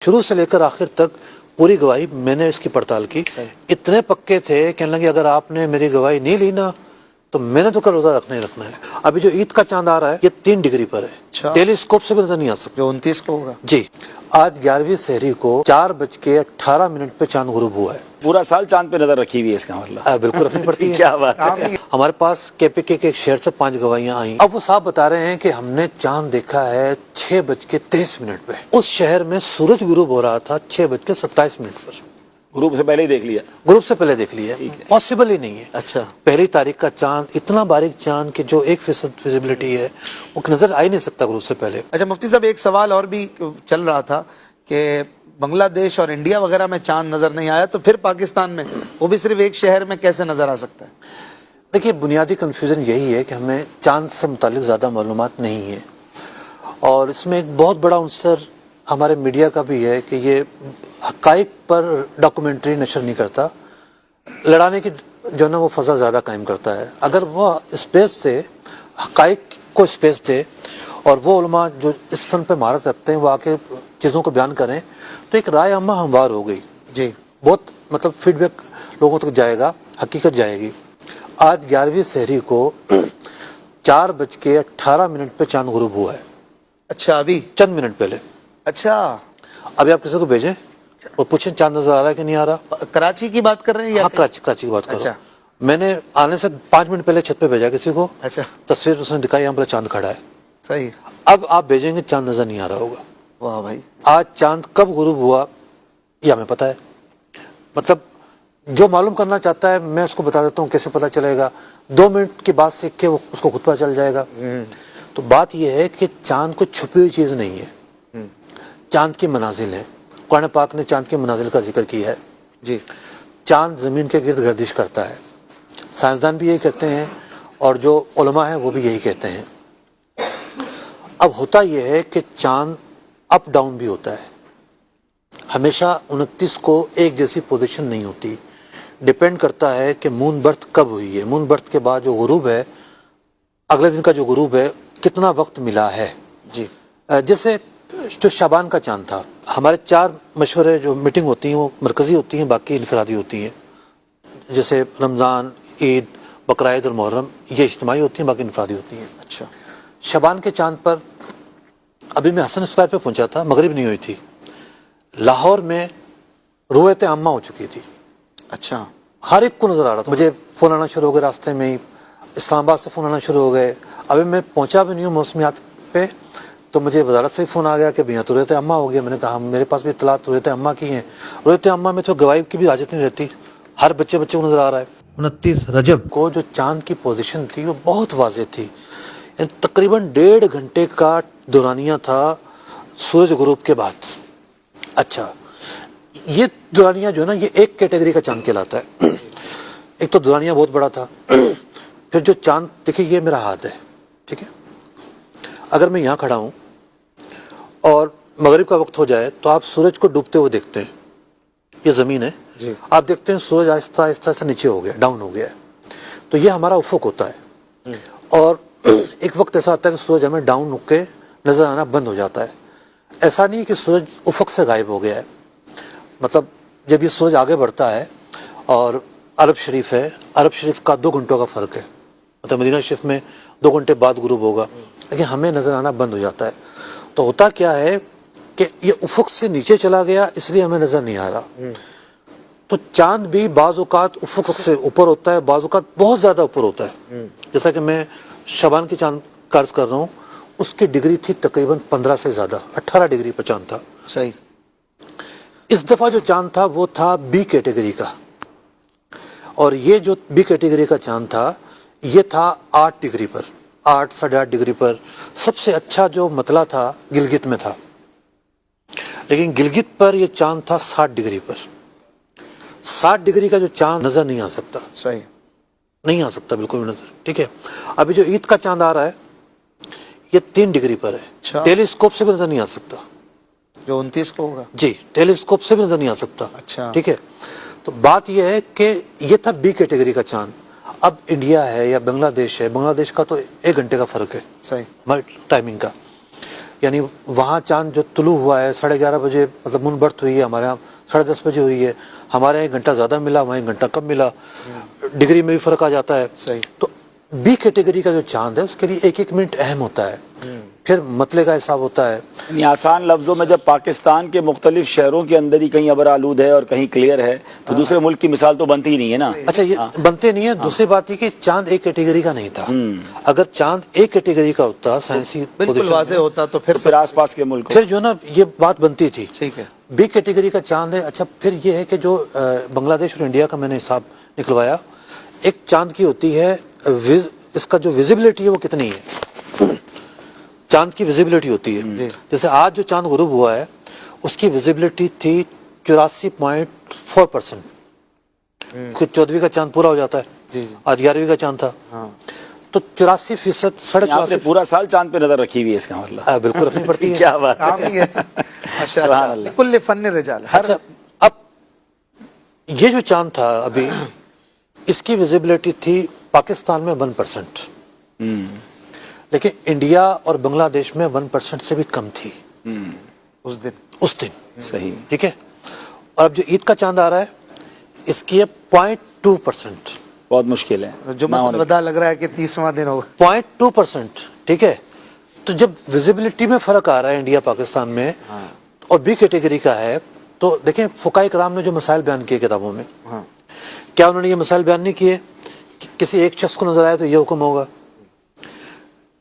شروع سے لے کر آخر تک پوری گواہی میں نے اس کی پڑتال کی. اتنے پکے تھے کہنے لگے اگر آپ نے میری گواہی نہیں لی نا تو میں نے تو کل روزہ رکھنا ہی رکھنا ہے. ابھی جو عید کا چاند آ رہا ہے یہ 3 ڈگری پر ہے. ٹیلی اسکوپ سے بھی نظر نہیں آ سکتا. جو 29 کو ہوگا. جی آج 11ویں سحری کو 4:18 پہ چاند غروب ہوا ہے. پورا سال چاند پہ نظر رکھی ہوئی ہے اس کا مطلب. بالکل رکھنی پڑتی ہے. کیا بات ہے. ہمارے پاس KPK کے ایک شہر سے 5 گواہیاں آئیں. اب وہ صاحب بتا رہے ہیں کہ ہم نے چاند دیکھا ہے 6:23 پہ. اس شہر میں سورج غروب ہو رہا تھا 6:27 پر. گروپ سے پہلے ہی دیکھ لیا. گروپ سے پہلے دیکھ لیا. پاسبل ہی نہیں ہے. اچھا. پہلی تاریخ کا چاند اتنا باریک چاند کہ جو 1% ویزیبلٹی ہے وہ نظر آ ہی نہیں سکتا گروپ سے پہلے. اچھا مفتی صاحب ایک سوال اور بھی چل رہا تھا کہ بنگلہ دیش اور انڈیا وغیرہ میں چاند نظر نہیں آیا تو پھر پاکستان میں وہ بھی صرف ایک شہر میں کیسے نظر آ سکتا ہے؟ دیکھیے بنیادی کنفیوژن یہی ہے کہ ہمیں چاند سے متعلق زیادہ معلومات نہیں ہے اور اس میں ایک بہت بڑا عنصر ہمارے میڈیا کا بھی ہے کہ یہ حقائق پر ڈاکومنٹری نشر نہیں کرتا. لڑانے کی جو نا وہ فضا زیادہ قائم کرتا ہے. اگر وہ اسپیس سے حقائق کو اسپیس دے اور وہ علماء جو اس فن پہ مہارت رکھتے ہیں وہ آ کے چیزوں کو بیان کریں تو ایک رائے عامہ ہموار ہو گئی. جی بہت مطلب فیڈ بیک لوگوں تک جائے گا, حقیقت جائے گی. آج 11ویں سحری کو 4:18 پہ چاند غروب ہوا ہے. اچھا ابھی چند منٹ پہلے. اچھا ابھی آپ کسی کو بھیجیں اور پوچھیں چاند نظر آ رہا ہے کہ نہیں آ رہا. کراچی کی بات کر رہے ہیں یا ہاں کراچی کی بات کرو. اچھا. میں نے آنے سے 5 منٹ پہلے چھت پہ بھیجا کسی کو. اچھا تصویر اس نے دکھائی ہم بولا چاند کھڑا ہے. صحیح. اب آپ بھیجیں گے چاند نظر نہیں آ رہا ہوگا. واہ بھائی. آج چاند کب غروب ہوا یہ ہمیں پتہ ہے. مطلب جو معلوم کرنا چاہتا ہے میں اس کو بتا دیتا ہوں کیسے پتہ چلے گا. 2 منٹ کی بات سیکھ کے اس کو خود پتہ چل جائے گا. تو بات یہ ہے کہ چاند کو چھپی ہوئی چیز نہیں ہے. چاند کی منازل ہے. قرآن پاک نے چاند کی منازل کا ذکر کیا ہے. جی. چاند زمین کے گرد گردش کرتا ہے. سائنسدان بھی یہی کہتے ہیں اور جو علماء ہیں وہ بھی یہی کہتے ہیں. اب ہوتا یہ ہے کہ چاند اپ ڈاؤن بھی ہوتا ہے. ہمیشہ 29 کو ایک جیسی پوزیشن نہیں ہوتی. ڈیپینڈ کرتا ہے کہ مون برتھ کب ہوئی ہے. مون برتھ کے بعد جو غروب ہے اگلے دن کا جو غروب ہے کتنا وقت ملا ہے. جی. جیسے جو شعبان کا چاند تھا ہمارے 4 مشورے جو میٹنگ ہوتی ہیں وہ مرکزی ہوتی ہیں باقی انفرادی ہوتی ہیں. جیسے رمضان, عید, بقرعید اور محرم یہ اجتماعی ہوتی ہیں باقی انفرادی ہوتی ہیں. اچھا. شعبان کے چاند پر ابھی میں حسن اسکوائر پہ پہنچا تھا. مغرب نہیں ہوئی تھی. لاہور میں رویت عامہ ہو چکی تھی. اچھا. ہر ایک کو نظر آ رہا تھا. مجھے فون آنا شروع ہو گئے راستے میں ہی. اسلام آباد سے فون آنا شروع ہو گئے. ابھی میں پہنچا بھی نہیں ہوں موسمیات پہ تو مجھے وزارت سے فون آ گیا کہ بھیا تو رویت عامہ ہو گیا. میں نے کہا میرے پاس بھی اطلاعات رویت عامہ کی ہیں. رویت عامہ میں تو گواہی کی بھی حاجت نہیں رہتی. ہر بچے کو نظر آ رہا ہے. 29 رجب کو جو چاند کی پوزیشن تھی وہ بہت واضح تھی. یعنی تقریباً 1.5 گھنٹے کا دورانیہ تھا سورج غروب کے بعد. اچھا یہ دورانیہ جو ہے نا یہ ایک کیٹیگری کا چاند کہلاتا ہے. ایک تو دورانیہ بہت بڑا تھا. پھر جو چاند دیکھیں یہ میرا ہاتھ ہے ٹھیک ہے. اگر میں یہاں کھڑا ہوں اور مغرب کا وقت ہو جائے تو آپ سورج کو ڈوبتے ہوئے دیکھتے ہیں. یہ زمین ہے. جی. آپ دیکھتے ہیں سورج آہستہ آہستہ نیچے ہو گیا, ڈاؤن ہو گیا ہے. تو یہ ہمارا افق ہوتا ہے. اور ایک وقت ایسا آتا ہے کہ سورج ہمیں ڈاؤن ہو کے نظر آنا بند ہو جاتا ہے. ایسا نہیں کہ سورج افق سے غائب ہو گیا ہے. مطلب جب یہ سورج آگے بڑھتا ہے اور عرب شریف ہے, عرب شریف کا 2 گھنٹوں کا فرق ہے. مطلب مدینہ شریف میں 2 گھنٹے بعد غروب ہوگا لیکن ہمیں نظر آنا بند ہو جاتا ہے. تو ہوتا کیا ہے کہ یہ افق سے نیچے چلا گیا اس لیے ہمیں نظر نہیں آ رہا. تو چاند بھی بعض اوقات افق سے اوپر ہوتا ہے, بعض اوقات بہت زیادہ اوپر ہوتا ہے. جیسا کہ میں شعبان کی چاند قرض کر رہا ہوں اس کی ڈگری تھی تقریباً 15 سے زیادہ, 18 ڈگری پر چاند تھا. صحیح. اس دفعہ جو چاند تھا وہ تھا بی کیٹیگری کا. اور یہ جو بی کیٹیگری کا چاند تھا یہ تھا 8 ڈگری پر, 8 ساڑھے 8 ڈگری پر. سب سے اچھا جو مطلع تھا گلگت میں تھا. لیکن گلگت پر یہ چاند تھا 60 ڈگری پر. 60 ڈگری کا جو چاند نظر نہیں آ سکتا. صحیح. نہیں آ سکتا بالکل بھی نظر. ٹھیک ہے. ابھی جو عید کا چاند آ رہا ہے یہ 3 ڈگری پر ہے. ٹیلی اسکوپ سے بھی نظر نہیں آ سکتا. جو 29 کو ہوگا. جی ٹیلی اسکوپ سے بھی نظر نہیں آ سکتا. اچھا. ٹھیک ہے. تو بات یہ ہے کہ یہ تھا بی کیٹیگری کا چاند. اب انڈیا ہے یا بنگلہ دیش ہے, بنگلہ دیش کا تو 1 گھنٹے کا فرق ہے صحیح ہماری ٹائمنگ کا. یعنی وہاں چاند جو طلوع ہوا ہے 11:30 بجے، مطلب مون برتھ ہوئی ہے، ہمارے یہاں 10:30 بجے ہوئی ہے، ہمارے یہاں 1 گھنٹہ زیادہ ملا، وہاں 1 گھنٹہ کم ملا، ڈگری میں بھی فرق آ جاتا ہے. صحیح. تو بی کیٹیگری کا جو چاند ہے اس کے لیے 1 منٹ اہم ہوتا ہے. پھر مطلع کا حساب ہوتا ہے. یعنی آسان لفظوں میں جب پاکستان کے مختلف شہروں کے اندر ہی کہیں ابر آلود ہے اور کہیں کلیئر ہے تو دوسرے ملک کی مثال تو بنتی ہی نہیں ہے نا. اچھا یہ بنتے نہیں ہیں. دوسری بات یہ کہ چاند ایک کیٹیگری کا نہیں تھا. اگر چاند ایک کیٹیگری کا ہوتا سائنسی بالکل واضح ہوتا تو پھر آس پاس کے ملک پھر جو نا یہ بات بنتی تھی. ٹھیک ہے. بی کیٹیگری کا چاند ہے. اچھا پھر یہ ہے کہ جو بنگلہ دیش اور انڈیا کا میں نے حساب نکلوایا، ایک چاند کی ہوتی ہے اس کا جو ویزیبلٹی ہے وہ کتنی ہے، چاند کی ویزیبلٹی ہوتی ہے. جیسے آج جو چاند غروب ہوا ہے اس کی ویزیبلٹی تھی 84.4%. 14ویں کا چاند پورا ہو جاتا ہے، آج 11ویں کا چاند تھا، تو 84%، آپ نے پورا سال چاند پہ نظر رکھی ہوئی ہے اس کا مطلب. بالکل رکھنی پڑتی ہے. کیا بات ہے. سبحان اللہ. کل فن رجال. اچھا اب یہ جو چاند تھا ابھی اس کی ویزیبلٹی تھی پاکستان میں 1%، لیکن انڈیا اور بنگلہ دیش میں 1% سے بھی کم تھی اس دن. صحیح. ٹھیک ہے. اور اب جو عید کا چاند آ رہا ہے اس کی ہے 0.2%. بہت مشکل ہے. جمعہ الوداع لگ رہا ہے کہ 30واں دن ہوگا. 0.2%. ٹھیک ہے. تو جب ویزیبلٹی میں فرق آ رہا ہے انڈیا پاکستان میں اور بی کیٹیگری کا ہے، تو دیکھیں فقہاء کرام نے جو مسائل بیان کیے کتابوں میں، کیا انہوں نے یہ مسائل بیان نہیں کیے کہ کسی ایک شخص کو نظر آئے تو یہ حکم ہوگا؟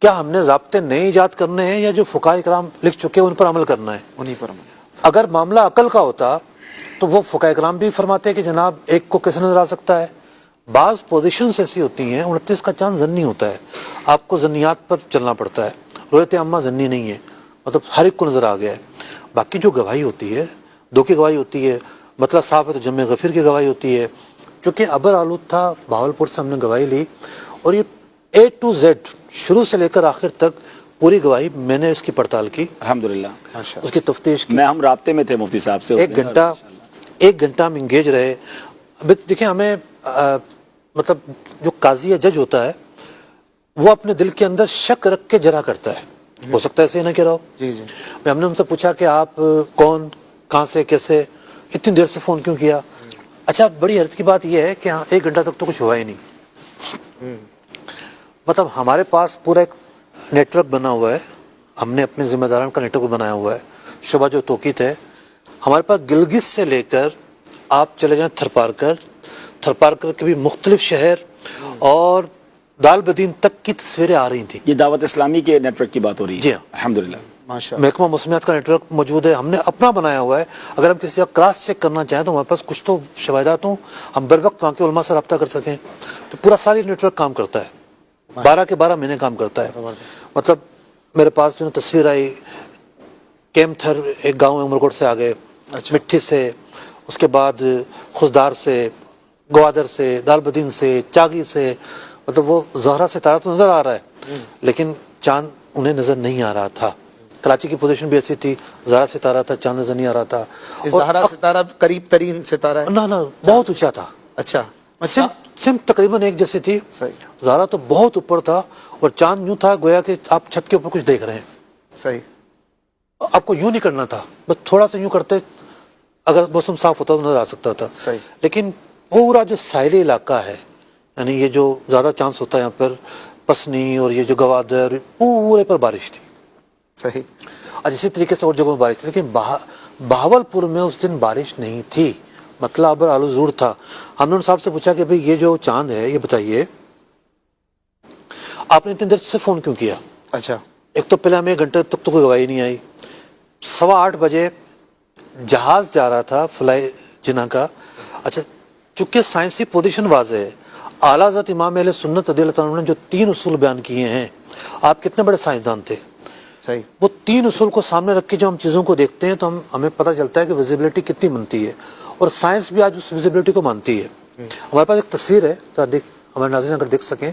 کیا ہم نے ضابطے نئے ایجاد کرنے ہیں یا جو فقہاء کرام لکھ چکے ہیں ان پر عمل کرنا ہے؟ انہی پر. اگر معاملہ عقل کا ہوتا تو وہ فقہاء کرام بھی فرماتے ہیں کہ جناب ایک کو کیسے نظر آ سکتا ہے. بعض پوزیشنز ایسی ہوتی ہیں، 29 کا چاند ضنی ہوتا ہے، آپ کو ضنیات پر چلنا پڑتا ہے. رؤیت عامہ ضنی نہیں ہے، مطلب ہر ایک کو نظر آ گیا ہے. باقی جو گواہی ہوتی ہے، دو کی گواہی ہوتی ہے، مطلب صاف ہے تو جمع غفیر کی گواہی ہوتی ہے. چونکہ ابر آلود تھا، بہاولپور سے ہم نے گواہی لی اور یہ A to Z شروع سے لے کر آخر تک پوری گواہی میں نے اس کی پڑتال کی، الحمدللہ. اس کی تفتیش کی. ہم رابطے میں تھے مفتی صاحب سے. 1 گھنٹہ ہم انگیج رہے. ابھی دیکھیں ہمیں مطلب جو قاضی یا جج ہوتا ہے وہ اپنے دل کے اندر شک رکھ کے جرا کرتا ہے. ہو سکتا ہے ایسے ہی نہ کہہ رہا ہو. ہم نے ان سے پوچھا کہ آپ کون، کہاں سے، کیسے، اتنی دیر سے فون کیوں کیا؟ اچھا بڑی حیرت کی بات یہ ہے کہ 1 گھنٹہ تک تو کچھ ہوا ہی نہیں. مطلب ہمارے پاس پورا ایک نیٹ ورک بنا ہوا ہے، ہم نے اپنے ذمہ داران کا نیٹ ورک بنایا ہوا ہے. شعبہ جو توقیت ہے ہمارے پاس گلگت سے لے کر آپ چلے جائیں تھرپارکر کے بھی مختلف شہر اور دال بدین تک کی تصویریں آ رہی تھیں. یہ دعوت اسلامی کے نیٹ ورک کی بات ہو رہی ہے. جی ہاں. الحمدللہ. محکمہ موسمیات کا نیٹ ورک موجود ہے، ہم نے اپنا بنایا ہوا ہے. اگر ہم کسی کا کراس چیک کرنا چاہیں تو ہمارے پاس کچھ تو شواہدات ہوں، ہم بر وقت وہاں کے علماء سے رابطہ کر سکیں. تو پورا ساری نیٹ ورک کام کرتا ہے، 12 کے 12 مہینے کام کرتا ہے. مطلب میرے پاس جو تصویر آئی کیمتھر ایک گاؤں عمرکوٹ سے آگے، مٹھی سے، اس کے بعد خزدار سے، گوادر سے، دال بدین سے، چاگی سے، مطلب وہ زہرا ستارہ تو نظر آ رہا ہے لیکن چاند انہیں نظر نہیں آ رہا تھا. کراچی کی پوزیشن بھی ایسی تھی، زہرا ستارہ تھا، چاند نظر نہیں آ رہا تھا. زہرا ستارہ قریب ترین ستارہ ہے؟ نہ بہت اونچا تھا. اچھا. سمت تقریباً ایک جیسی تھی. زہرا تو بہت اوپر تھا اور چاند یوں تھا گویا کہ آپ چھت کے اوپر کچھ دیکھ رہے ہیں. صحیح. آپ کو یوں نہیں کرنا تھا، بس تھوڑا سا یوں کرتے، اگر موسم صاف ہوتا تو نظر آ سکتا تھا. صحیح. لیکن پورا جو ساحلی علاقہ ہے، یعنی یہ جو زیادہ چانس ہوتا ہے یہاں پر پسنی اور یہ جو گوادر، پورے پر بارش تھی. صحیح. اور اسی طریقے سے اور جگہوں میں بارش تھی، لیکن بہاولپور میں اس دن بارش نہیں تھی. مطلب ابر آلود تھا. ہم نے ان صاحب سے پوچھا کہ بھئی یہ جو چاند ہے یہ بتائیے آپ نے اتنی دیر سے فون کیوں کیا؟ اچھا. ایک تو پہلے ہمیں 1 گھنٹے تک تو کوئی گواہی نہیں آئی. 8:15 بجے جہاز جا رہا تھا فلائی جناح کا. اچھا چونکہ سائنسی پوزیشن واضح ہے، اعلیٰ حضرت امام اہل سنت رضی اللہ تعالیٰ عنہ نے جو 3 اصول بیان کیے ہیں، آپ کتنے بڑے سائنسدان تھے. صحیح. وہ 3 اصول کو سامنے رکھ کے جب ہم چیزوں کو دیکھتے ہیں تو ہمیں پتہ چلتا ہے کہ ویزیبلٹی کتنی بنتی ہے، اور سائنس بھی آج اس ویزیبلٹی کو مانتی ہے. ہمارے پاس ایک تصویر ہے، ہمارے ناظرین اگر دیکھ سکیں،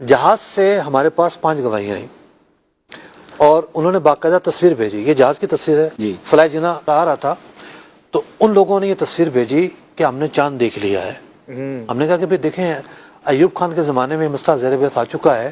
جہاز سے ہمارے پاس 5 گواہیاں آئیں اور انہوں نے باقاعدہ تصویر بھیجی. یہ جہاز کی تصویر ہے، فلائی جناح آ رہا تھا تو ان لوگوں نے یہ تصویر بھیجی کہ ہم نے چاند دیکھ لیا ہے. ہم نے کہا کہ بھئی دیکھیں ایوب خان کے زمانے میں مسئلہ زیر بحث آ چکا ہے،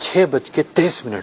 6:23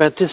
35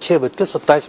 6:27